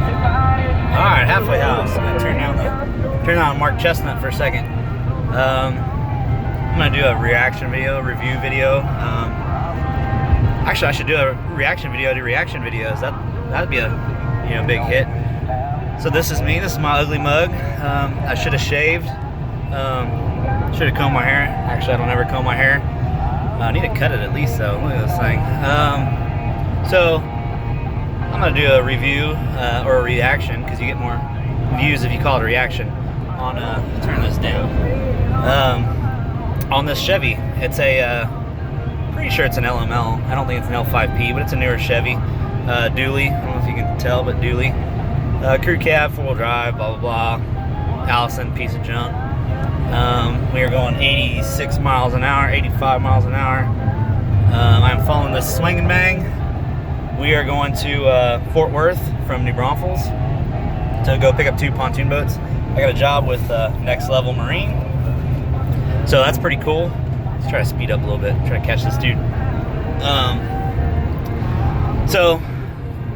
Alright, halfway house. I'm gonna turn down Mark Chestnut for a second. I'm gonna do a reaction video, review video. Actually, I should do a reaction video to reaction videos. That'd be a big hit. So this is me. This is my ugly mug. I should have shaved. Should have combed my hair. Actually, I don't ever comb my hair. I need to cut it at least though. Look at this thing. So I'm gonna do a review or a reaction, because you get more views if you call it a reaction, on turn this down, on this Chevy. It's a pretty sure it's an LML. I don't think it's an L5P, but it's a newer Chevy dually. I don't know if you can tell, but dually, crew cab, 4-wheel drive, blah blah blah. Allison, piece of junk. We are going 86 miles an hour, 85 miles an hour. I'm following this swing and bang. We are going to Fort Worth from New Braunfels to go pick up 2 pontoon boats. I got a job with Next Level Marine, so that's pretty cool. Let's try to speed up a little bit, try to catch this dude. So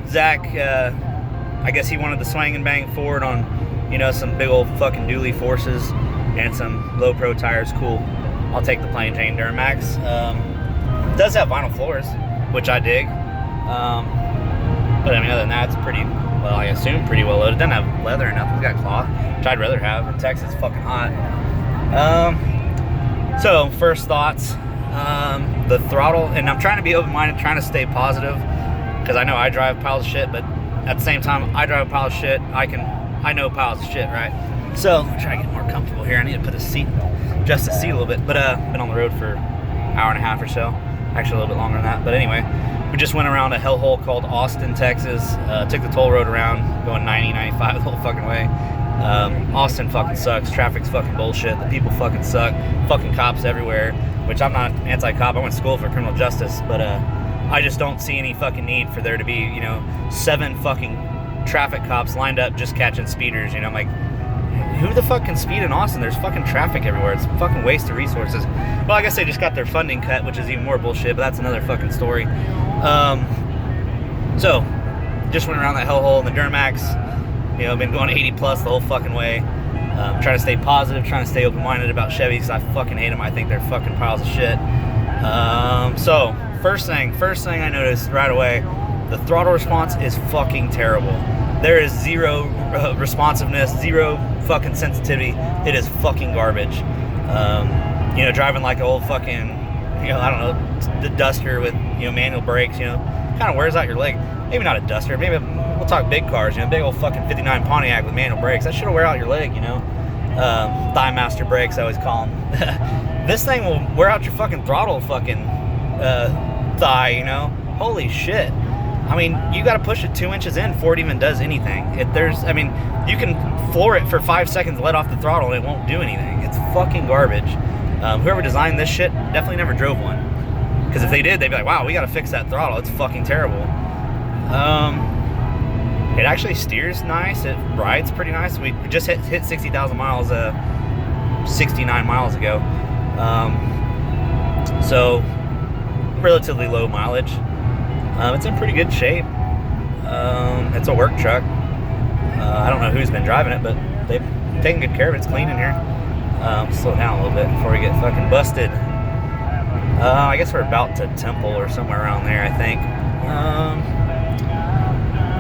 Zach, I guess he wanted the swing and bang forward on, some big old fucking dually forces and some low pro tires. Cool. I'll take the plain Jane Duramax. It does have vinyl floors, which I dig. But I mean, other than that, it's pretty, well, I assume pretty well loaded. It doesn't have leather or nothing. It's got cloth, which I'd rather have. In Texas, it's fucking hot. So first thoughts, the throttle, and I'm trying to be open-minded, trying to stay positive, because I know I drive piles of shit, but at the same time, I drive piles of shit. I know piles of shit, right? So I'm trying to get more comfortable here. I need to put adjust the seat a little bit. But been on the road for an hour and a half or so. Actually, a little bit longer than that. But anyway, we just went around a hellhole called Austin, Texas. Took the toll road around, going 90, 95 the whole fucking way. Austin fucking sucks. Traffic's fucking bullshit. The people fucking suck. Fucking cops everywhere. Which I'm not anti-cop. I went to school for criminal justice, but I just don't see any fucking need for there to be 7 fucking traffic cops lined up just catching speeders. I'm like, who the fuck can speed in Austin? There's fucking traffic everywhere. It's a fucking waste of resources. Well, I guess they just got their funding cut, which is even more bullshit, but that's another fucking story. So just went around that hellhole in the Duramax. Been going 80 plus the whole fucking way. Trying to stay positive, trying to stay open-minded about Chevys, because I fucking hate them. I think they're fucking piles of shit. So first thing I noticed right away, the throttle response is fucking terrible. There is zero responsiveness, zero fucking sensitivity. It is fucking garbage. Driving like an old fucking, I don't know, the Duster with, manual brakes, kind of wears out your leg. Maybe not a Duster, maybe we'll talk big cars, big old fucking 59 Pontiac with manual brakes. That shit'll wear out your leg, Thigh master brakes, I always call them. This thing will wear out your fucking throttle fucking thigh, Holy shit. I mean, you got to push it 2 inches in before it even does anything. You can floor it for 5 seconds, let off the throttle, and it won't do anything. It's fucking garbage. Whoever designed this shit definitely never drove one. Because if they did, they'd be like, wow, we got to fix that throttle. It's fucking terrible. It actually steers nice. It rides pretty nice. We just hit 60,000 miles 69 miles ago. So relatively low mileage. It's in pretty good shape. It's a work truck. I don't know who's been driving it, but they've taken good care of it. It's clean in here. Slow down a little bit before we get fucking busted. I guess we're about to Temple or somewhere around there, I think.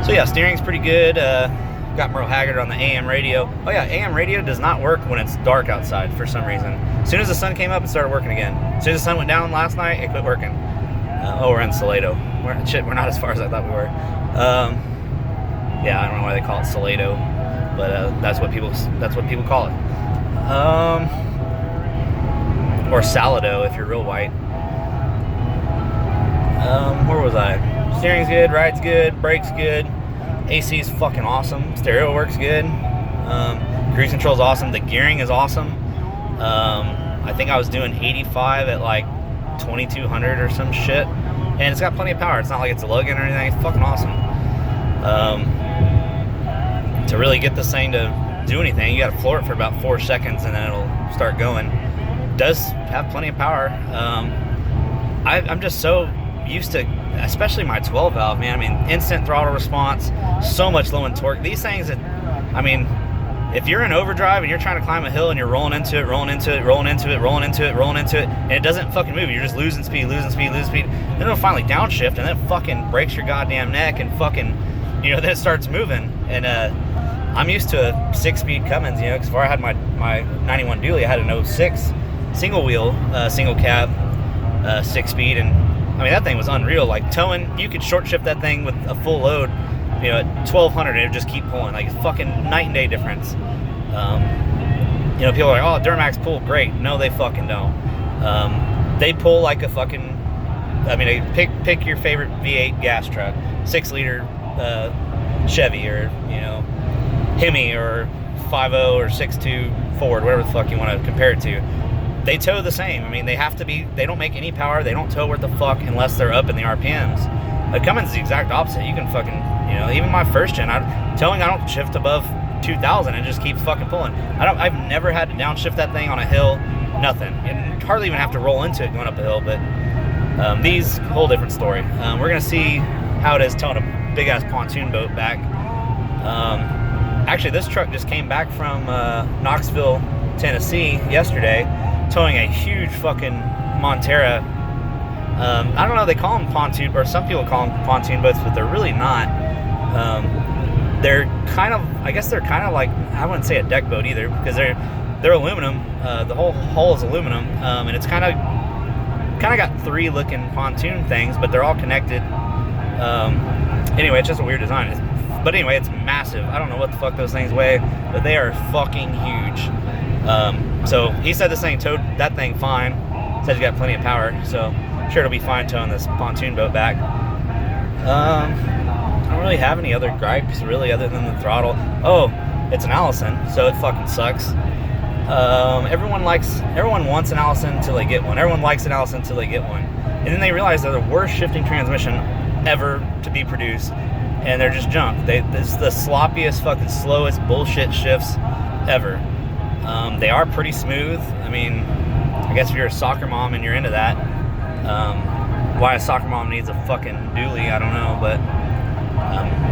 So yeah, steering's pretty good. Got Merle Haggard on the AM radio. Oh yeah, AM radio does not work when it's dark outside for some reason. As soon as the sun came up, it started working again. As soon as the sun went down last night, it quit working. We're in Salado. We're not as far as I thought we were. Yeah, I don't know why they call it Salado, but that's what people call it. Or Salado if you're real white. Where was I? Steering's good, ride's good, brakes good, AC's fucking awesome, stereo works good, cruise control's awesome, the gearing is awesome. I think I was doing 85 at like 2200 or some shit, and it's got plenty of power. It's not like it's a lug-in or anything. It's fucking awesome. To really get this thing to do anything, you gotta floor it for about 4 seconds and then it'll start going. It does have plenty of power. I'm just so used to especially my 12 valve, man. I mean, instant throttle response, so much low in torque. These things that, I mean, if you're in overdrive and you're trying to climb a hill and you're rolling into it, and it doesn't fucking move, you're just losing speed, then it'll finally downshift, and then it fucking breaks your goddamn neck, and fucking, you know, then it starts moving. And I'm used to a 6-speed Cummins, you know, because before I had my 91 dually, I had an 06 single wheel, single cab, 6-speed, and I mean, that thing was unreal. Like towing, you could short shift that thing with a full load, you know, at 1200, and it would just keep pulling. Like, it's fucking night and day difference. You know, people are like, oh, Duramax pull great. No, they fucking don't. They pull like a fucking, I mean, pick your favorite V8 gas truck, 6-liter Chevy, or, you know, Hemi, or 5.0 or 6.2 Ford, whatever the fuck you want to compare it to. They tow the same. I mean, they have to be, they don't make any power, they don't tow worth the fuck unless they're up in the RPMs. The Cummins is the exact opposite. You can fucking, you know, even my first gen, I don't shift above 2,000 and just keep fucking pulling. I've never had to downshift that thing on a hill, nothing. And hardly even have to roll into it going up a hill, but these, whole different story. We're gonna see how it is towing a big ass pontoon boat back. Actually, this truck just came back from Knoxville, Tennessee yesterday, towing a huge fucking Montera. I don't know, they call them pontoon, or some people call them pontoon boats, but they're really not. They're kind of, I guess they're kind of like, I wouldn't say a deck boat either, because they're aluminum. The whole hull is aluminum, and it's kind of got 3 looking pontoon things, but they're all connected. Anyway, it's just a weird design. But anyway, it's massive. I don't know what the fuck those things weigh, but they are fucking huge. So he said this thing towed that thing fine. Said he's got plenty of power, so I'm sure it'll be fine towing this pontoon boat back. I don't really have any other gripes really, other than the throttle. Oh, it's an Allison, so it fucking sucks. Everyone wants an Allison until they get one. Everyone likes an Allison until they get one, and then they realize they're the worst shifting transmission ever to be produced, and they're just junk. It's the sloppiest, fucking slowest bullshit shifts ever. They are pretty smooth. I mean, I guess if you're a soccer mom and you're into that, why a soccer mom needs a fucking dually, I don't know, but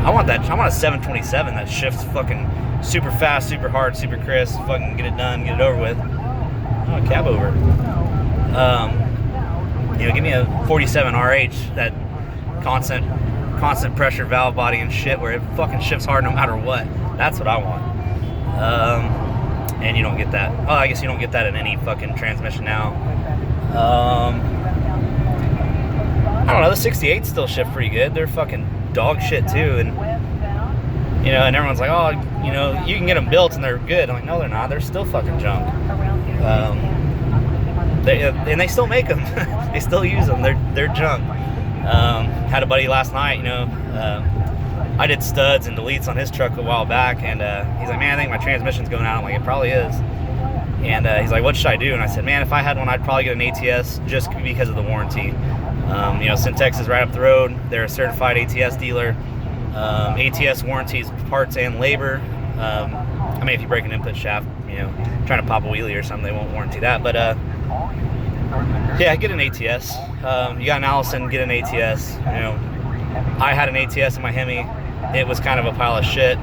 I want a 727 that shifts fucking super fast, super hard, super crisp, fucking get it done, get it over with. Oh, a cab over. You know, give me a 47 RH, that constant pressure valve body and shit, where it fucking shifts hard no matter what. That's what I want. And you don't get that. Oh, I guess you don't get that in any fucking transmission now. I don't know, the 68s still shift pretty good. They're fucking dog shit too, and you know, and everyone's like, oh, you know, you can get them built and they're good. I'm like, no, they're not. They're still fucking junk. They still make them. They still use them. They're junk. Had a buddy last night, you know, I did studs and deletes on his truck a while back, and he's like, man, I think my transmission's going out. I'm like, it probably is. And he's like, what should I do? And I said, man, if I had one, I'd probably get an ATS just because of the warranty. You know, Syntex is right up the road. They're a certified ATS dealer. ATS warranties parts and labor. I mean, if you break an input shaft, you know, trying to pop a wheelie or something, they won't warranty that. But yeah, get an ATS. You got an Allison, get an ATS. You know, I had an ATS in my Hemi. It was kind of a pile of shit.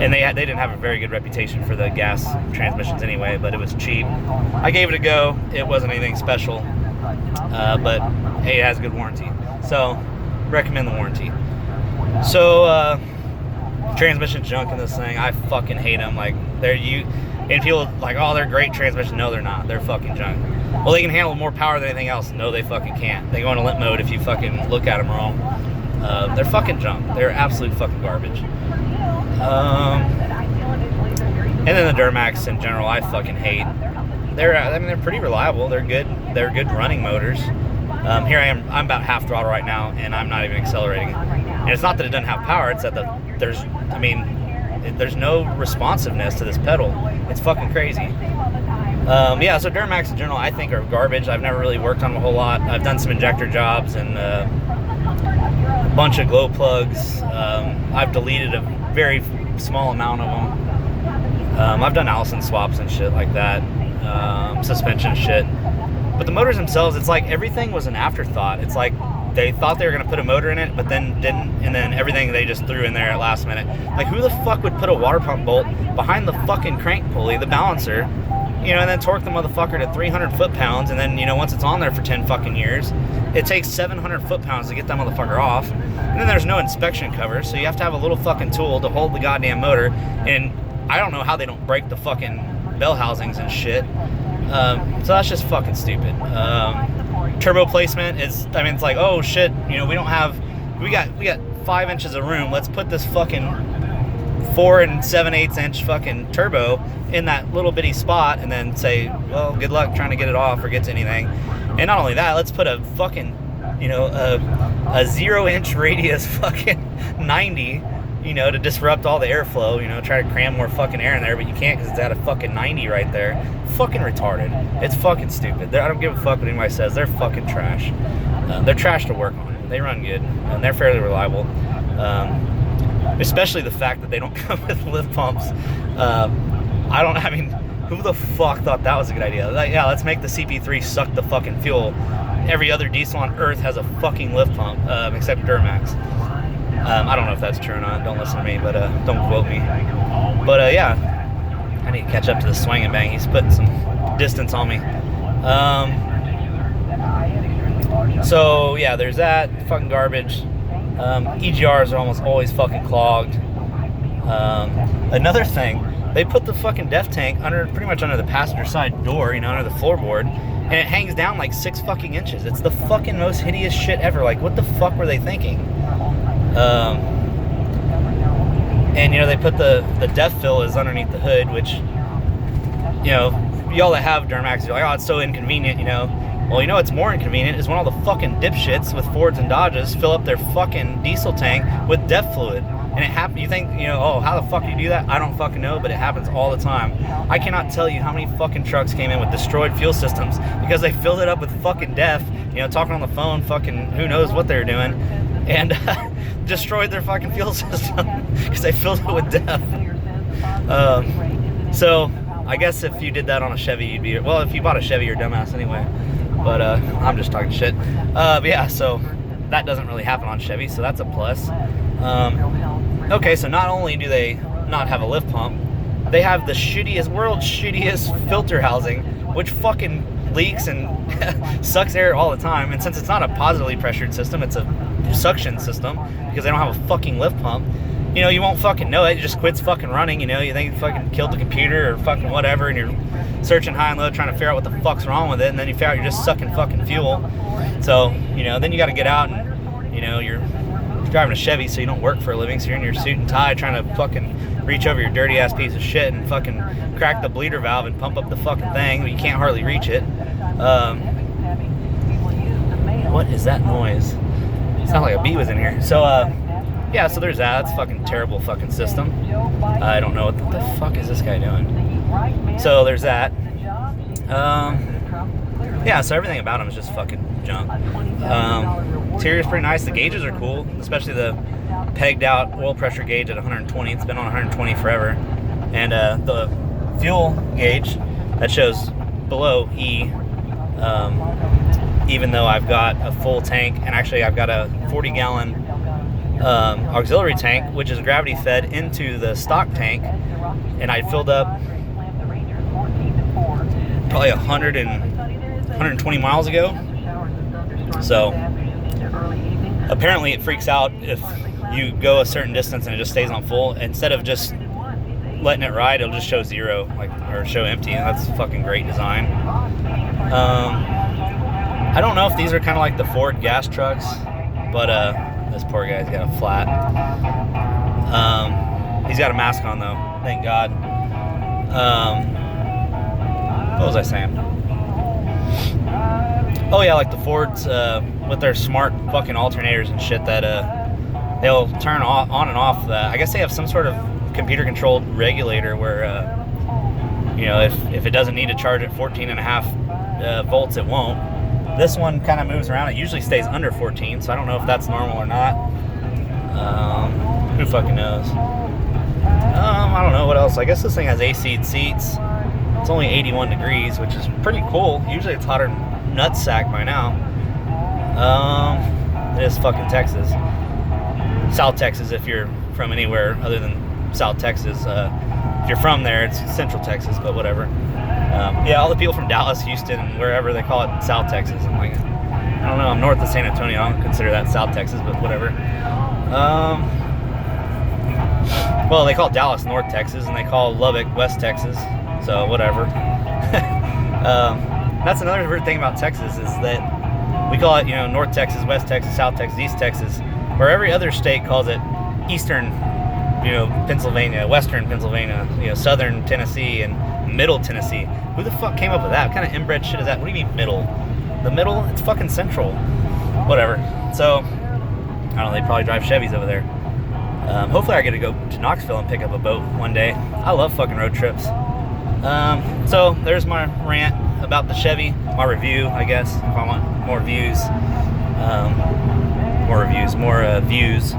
And they didn't have a very good reputation for the gas transmissions anyway, but it was cheap. I gave it a go. It wasn't anything special, but hey, it has a good warranty. So recommend the warranty. So transmission junk in this thing, I fucking hate them. Like, and people like, oh, they're great transmission. No, they're not. They're fucking junk. Well, they can handle more power than anything else. No, they fucking can't. They go into limp mode if you fucking look at them wrong. They're fucking junk. They're absolute fucking garbage. And then the Duramax in general, I fucking hate. They're pretty reliable. They're good. They're good running motors. Here I am. I'm about half throttle right now, and I'm not even accelerating. And it's not that it doesn't have power. It's that there's no responsiveness to this pedal. It's fucking crazy. Yeah, so Duramax in general, I think, are garbage. I've never really worked on them a whole lot. I've done some injector jobs and a bunch of glow plugs. I've deleted a very small amount of them. I've done Allison swaps and shit like that. Suspension shit. But the motors themselves, it's like everything was an afterthought. It's like they thought they were going to put a motor in it, but then didn't, and then everything they just threw in there at last minute. Like, who the fuck would put a water pump bolt behind the fucking crank pulley, the balancer, you know, and then torque the motherfucker to 300 foot-pounds, and then, you know, once it's on there for 10 fucking years, it takes 700 foot-pounds to get that motherfucker off, and then there's no inspection cover, so you have to have a little fucking tool to hold the goddamn motor, and I don't know how they don't break the fucking bell housings and shit. So that's just fucking stupid. Turbo placement is, I mean, it's like, oh shit, you know, we got 5 inches of room, let's put this fucking 4 7/8 inch fucking turbo in that little bitty spot, and then say, well, good luck trying to get it off or get to anything. And not only that, let's put a fucking, you know, a 0-inch radius fucking 90, you know, to disrupt all the airflow, you know, try to cram more fucking air in there, but you can't because it's at a fucking 90 right there. Fucking retarded. It's fucking stupid. I don't give a fuck what anybody says. They're fucking trash. They're trash to work on. They run good, and they're fairly reliable. Especially the fact that they don't come with lift pumps. I mean, who the fuck thought that was a good idea? Like, yeah, let's make the CP3 suck the fucking fuel. Every other diesel on earth has a fucking lift pump, except Duramax. I don't know if that's true or not. Don't listen to me, but don't quote me. But yeah, I need to catch up to the swing and bang. He's putting some distance on me. So yeah, there's that. Fucking garbage. EGRs are almost always fucking clogged. Another thing, they put the fucking def tank pretty much under the passenger side door, you know, under the floorboard, and it hangs down like 6 fucking inches. It's the fucking most hideous shit ever. Like, what the fuck were they thinking? And you know, they put the def fill is underneath the hood, which, you know, y'all that have Duramax, you're like, oh, it's so inconvenient, you know. Well, you know what's more inconvenient is when all the fucking dipshits with Fords and Dodges fill up their fucking diesel tank with def fluid. And it happens, you think, you know, oh, how the fuck do you do that? I don't fucking know, but it happens all the time. I cannot tell you how many fucking trucks came in with destroyed fuel systems because they filled it up with fucking def, you know, talking on the phone, fucking who knows what they're doing, and destroyed their fucking fuel system because they filled it with def. So I guess if you did that on a Chevy, you'd be, well, if you bought a Chevy, you're a dumbass anyway. But I'm just talking shit. But yeah, so that doesn't really happen on Chevy, so that's a plus. Okay, so not only do they not have a lift pump, they have the world's shittiest filter housing, which fucking leaks and sucks air all the time. And since it's not a positively pressured system, it's a suction system because they don't have a fucking lift pump. You know, you won't fucking know it. It just quits fucking running, you know. You think you fucking killed the computer or fucking whatever, and you're searching high and low trying to figure out what the fuck's wrong with it, and then you figure out you're just sucking fucking fuel. So, you know, then you got to get out and, you know, you're driving a Chevy, so you don't work for a living, so you're in your suit and tie trying to fucking reach over your dirty ass piece of shit and fucking crack the bleeder valve and pump up the fucking thing, but you can't hardly reach it. What is that noise? It sounds like a bee was in here. So, yeah, so there's that. It's a fucking terrible fucking system. I don't know what the fuck is this guy doing. So there's that. Yeah, so everything about him is just fucking junk. Interior's pretty nice. The gauges are cool, especially the pegged out oil pressure gauge at 120. It's been on 120 forever. And the fuel gauge that shows below E, even though I've got a full tank, and actually I've got a 40-gallon auxiliary tank, which is gravity fed into the stock tank, and I filled up probably 120 miles ago. So apparently it freaks out if you go a certain distance and it just stays on full. Instead of just letting it ride, it'll just show zero, like, or show empty, and that's fucking great design. I don't know if these are kind of like the Ford gas trucks, but this poor guy's got a flat. He's got a mask on though, thank God. What was I saying? Oh yeah, like the Fords with their smart fucking alternators and shit that they'll turn on and off. I guess they have some sort of computer-controlled regulator where you know, if it doesn't need to charge at 14.5 volts, it won't. This one kind of moves around. It usually stays under 14, so I don't know if that's normal or not. Who fucking knows? I don't know what else. I guess this thing has AC seats. It's only 81 degrees, which is pretty cool. Usually it's hotter than nutsack by now. It is fucking Texas. South Texas if you're from anywhere other than South Texas. If you're from there, it's Central Texas, but whatever. Yeah, all the people from Dallas, Houston, and wherever, they call it South Texas. I'm like, I don't know, I'm north of San Antonio. I don't consider that South Texas, but whatever. Well, they call Dallas North Texas, and they call Lubbock West Texas, so whatever. That's another weird thing about Texas, is that we call it, you know, North Texas, West Texas, South Texas, East Texas, where every other state calls it Eastern, you know, Pennsylvania, Western Pennsylvania, you know, Southern Tennessee, and Middle Tennessee. Who the fuck came up with that? What kind of inbred shit is that? What do you mean middle? The middle? It's fucking central. Whatever. So, I don't know, they probably drive Chevys over there. Hopefully I get to go to Knoxville and pick up a boat one day. I love fucking road trips. So, there's my rant about the Chevy. My review, I guess, if I want more views. More views.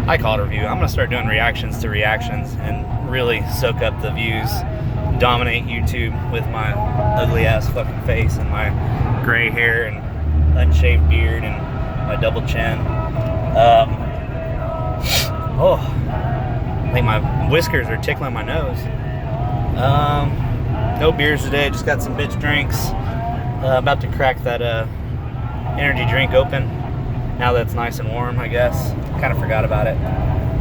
I call it a review. I'm going to start doing reactions to reactions and really soak up the views. Dominate YouTube with my ugly ass fucking face and my gray hair and unshaved beard and my double chin. I think my whiskers are tickling my nose. No beers today, just got some bitch drinks. About to crack that energy drink open now that it's nice and warm, I guess. Kind of forgot about it.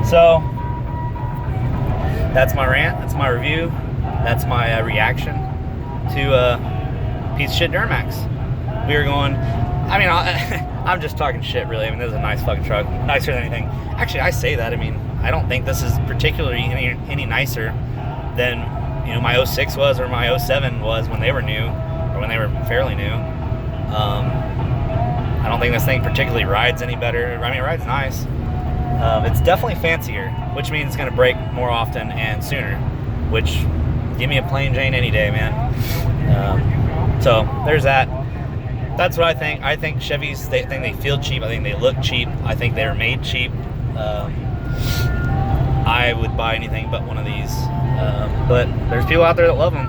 So that's my rant, that's my review, that's my reaction to piece of shit Duramax. We are going, I mean, I'm just talking shit really. I mean, this is a nice fucking truck, nicer than anything. Actually, I say that, I mean, I don't think this is particularly any nicer than, you know, my 06 was or my 07 was when they were new, or when they were fairly new. I don't think this thing particularly rides any better. I mean, it rides nice. It's definitely fancier, which means it's going to break more often and sooner, which, give me a plain Jane any day, man. So there's that. That's what I think. I think Chevys, they think they feel cheap. I think they look cheap. I think they were made cheap. I would buy anything but one of these. But there's people out there that love them.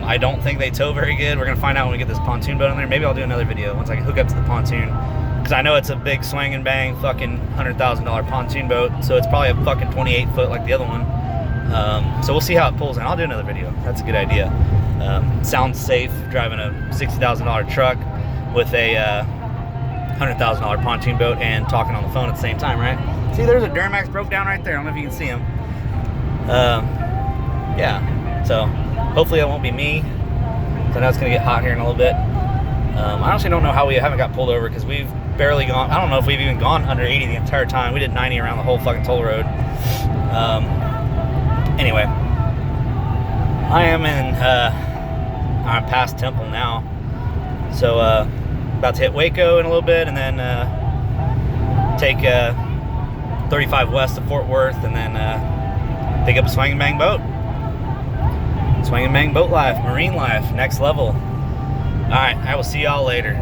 I don't think they tow very good. We're going to find out when we get this pontoon boat on there. Maybe I'll do another video once I can hook up to the pontoon. Because I know it's a big swing and bang fucking $100,000 pontoon boat. So it's probably a fucking 28 foot like the other one. So we'll see how it pulls in. I'll do another video. That's a good idea. Sounds safe driving a $60,000 truck with a $100,000 pontoon boat and talking on the phone at the same time, right? See, there's a Duramax broke down right there. I don't know if you can see him. Yeah, so hopefully that won't be me. So I know it's gonna get hot here in a little bit. I honestly don't know how we haven't got pulled over, because we've barely gone, I don't know if we've even gone under 80 the entire time. We did 90 around the whole fucking toll road. Anyway, I am in, I'm past Temple now. So, about to hit Waco in a little bit, and then take 35 west to Fort Worth, and then pick up a swing and bang boat. Swing and bang boat life, marine life, next level. Alright, I will see y'all later.